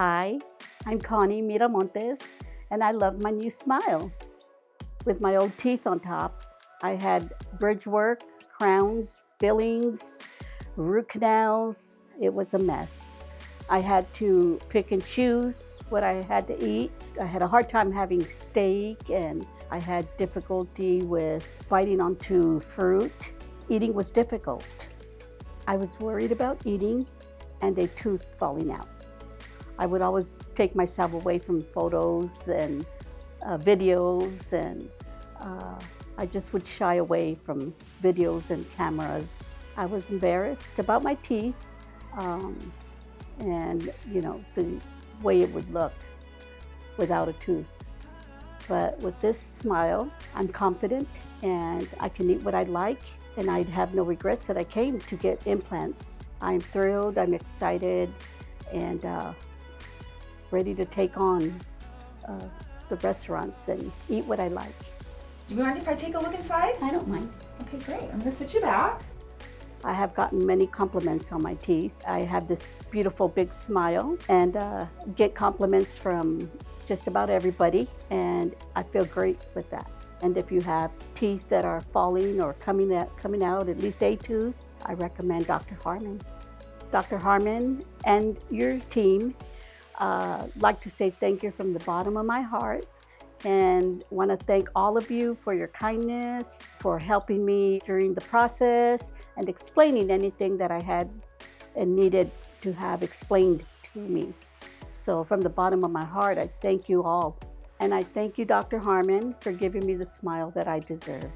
Hi, I'm Connie Miramontes, and I love my new smile. With my old teeth on top, I had bridge work, crowns, fillings, root canals. It was a mess. I had to pick and choose what I had to eat. I had a hard time having steak, and I had difficulty with biting onto fruit. Eating was difficult. I was worried about eating and a tooth falling out. I would always take myself away from photos and videos, and I just would shy away from videos and cameras. I was embarrassed about my teeth and the way it would look without a tooth. But with this smile, I'm confident and I can eat what I like, and I'd have no regrets that I came to get implants. I'm thrilled, I'm excited, and ready to take on the restaurants and eat what I like. Do you mind if I take a look inside? I don't mind. Okay, great. I'm gonna sit you back. I have gotten many compliments on my teeth. I have this beautiful big smile and get compliments from just about everybody, and I feel great with that. And if you have teeth that are falling or coming out, at least a tooth, I recommend Dr. Harmon. Dr. Harmon and your team, like to say thank you from the bottom of my heart, and want to thank all of you for your kindness, for helping me during the process and explaining anything that I had and needed to have explained to me. So from the bottom of my heart, I thank you all. And I thank you, Dr. Harmon, for giving me the smile that I deserve.